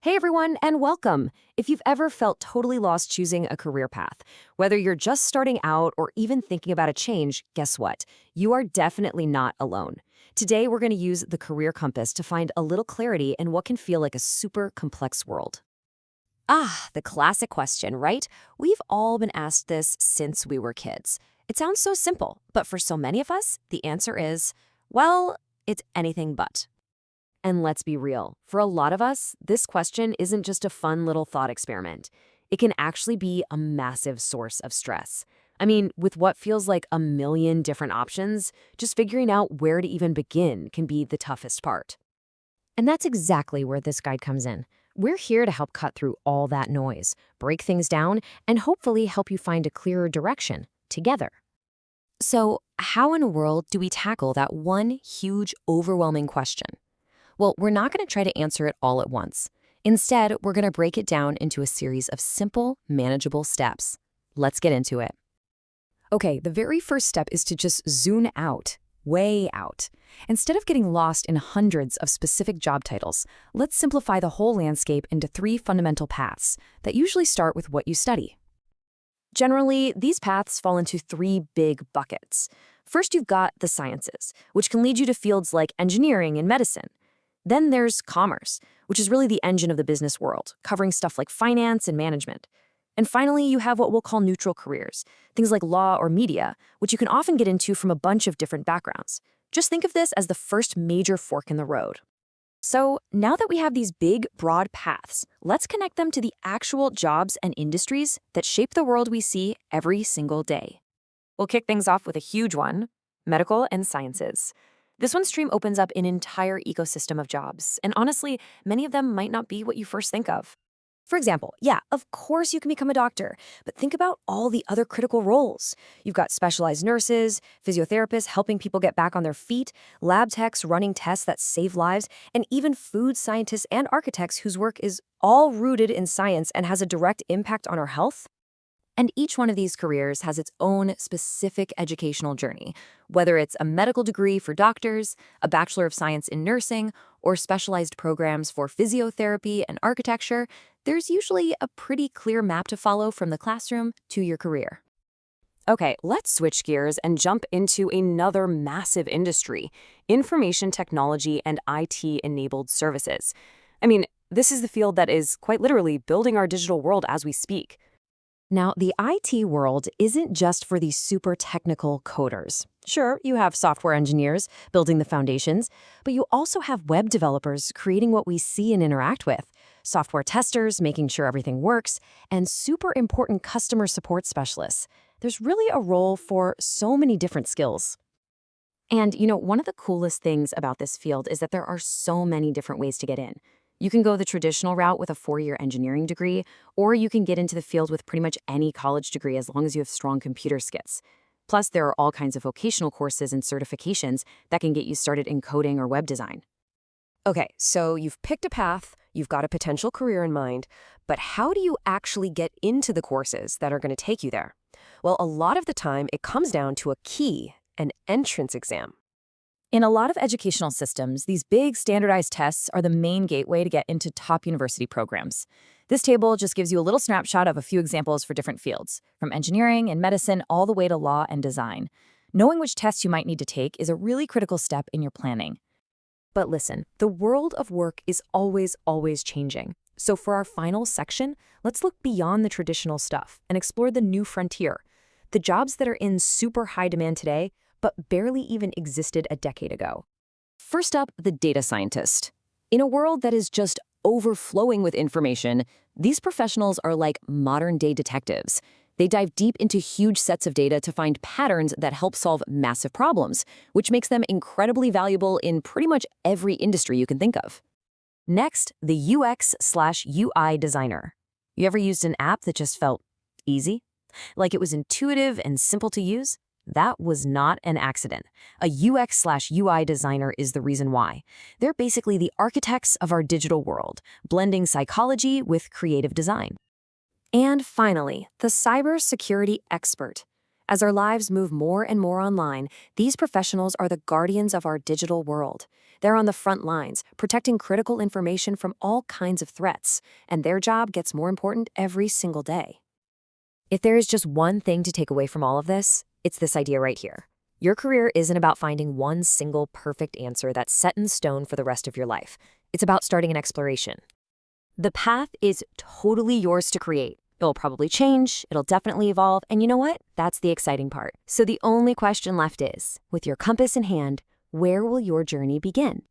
Hey everyone, and welcome. If you've ever felt totally lost choosing a career path, whether you're just starting out or even thinking about a change, guess what? You are definitely not alone. Today, we're going to use the career compass to find a little clarity in what can feel like a super complex world. The classic question, right? We've all been asked this since we were kids. It sounds so simple, but for so many of us, the answer is, well, it's anything but. And let's be real, for a lot of us, this question isn't just a fun little thought experiment. It can actually be a massive source of stress. I mean, with what feels like a million different options, just figuring out where to even begin can be the toughest part. And that's exactly where this guide comes in. We're here to help cut through all that noise, break things down, and hopefully help you find a clearer direction together. So, how in the world do we tackle that one huge, overwhelming question? Well, we're not going to try to answer it all at once. Instead, we're going to break it down into a series of simple, manageable steps. Let's get into it. Okay, the very first step is to just zoom out, way out. Instead of getting lost in hundreds of specific job titles, let's simplify the whole landscape into three fundamental paths that usually start with what you study. Generally, these paths fall into three big buckets. First, you've got the sciences, which can lead you to fields like engineering and medicine. Then there's commerce, which is really the engine of the business world, covering stuff like finance and management. And finally, you have what we'll call neutral careers, things like law or media, which you can often get into from a bunch of different backgrounds. Just think of this as the first major fork in the road. So now that we have these big, broad paths, let's connect them to the actual jobs and industries that shape the world we see every single day. We'll kick things off with a huge one, medical and sciences. This one stream opens up an entire ecosystem of jobs, and honestly, many of them might not be what you first think of. For example, of course you can become a doctor, but think about all the other critical roles. You've got specialized nurses, physiotherapists helping people get back on their feet, lab techs running tests that save lives, and even food scientists and architects whose work is all rooted in science and has a direct impact on our health. And each one of these careers has its own specific educational journey, whether it's a medical degree for doctors, a Bachelor of Science in nursing, or specialized programs for physiotherapy and architecture. There's usually a pretty clear map to follow from the classroom to your career. Okay, let's switch gears and jump into another massive industry, information technology and IT-enabled services. I mean, this is the field that is quite literally building our digital world as we speak. Now, the IT world isn't just for these super technical coders. Sure, you have software engineers building the foundations, but you also have web developers creating what we see and interact with, software testers making sure everything works, and super important customer support specialists. There's really a role for so many different skills. And, one of the coolest things about this field is that there are so many different ways to get in. You can go the traditional route with a 4-year engineering degree, or you can get into the field with pretty much any college degree as long as you have strong computer skills. Plus, there are all kinds of vocational courses and certifications that can get you started in coding or web design. Okay, so you've picked a path, you've got a potential career in mind, but how do you actually get into the courses that are going to take you there? Well, a lot of the time, it comes down to a key, an entrance exam. In a lot of educational systems, these big standardized tests are the main gateway to get into top university programs. This table just gives you a little snapshot of a few examples for different fields, from engineering and medicine all the way to law and design. Knowing which tests you might need to take is a really critical step in your planning. But listen, the world of work is always changing. So for our final section, let's look beyond the traditional stuff and explore the new frontier, the jobs that are in super high demand today, but barely even existed a decade ago. First up, the data scientist. In a world that is just overflowing with information, these professionals are like modern-day detectives. They dive deep into huge sets of data to find patterns that help solve massive problems, which makes them incredibly valuable in pretty much every industry you can think of. Next, the UX/UI designer. You ever used an app that just felt easy? Like it was intuitive and simple to use? That was not an accident. A UX/UI designer is the reason why. They're basically the architects of our digital world, blending psychology with creative design. And finally, the cybersecurity expert. As our lives move more and more online, these professionals are the guardians of our digital world. They're on the front lines, protecting critical information from all kinds of threats, and their job gets more important every single day. If there is just one thing to take away from all of this, it's this idea right here. Your career isn't about finding one single perfect answer that's set in stone for the rest of your life. It's about starting an exploration. The path is totally yours to create. It'll probably change, it'll definitely evolve, and you know what? That's the exciting part. So the only question left is, with your compass in hand, where will your journey begin?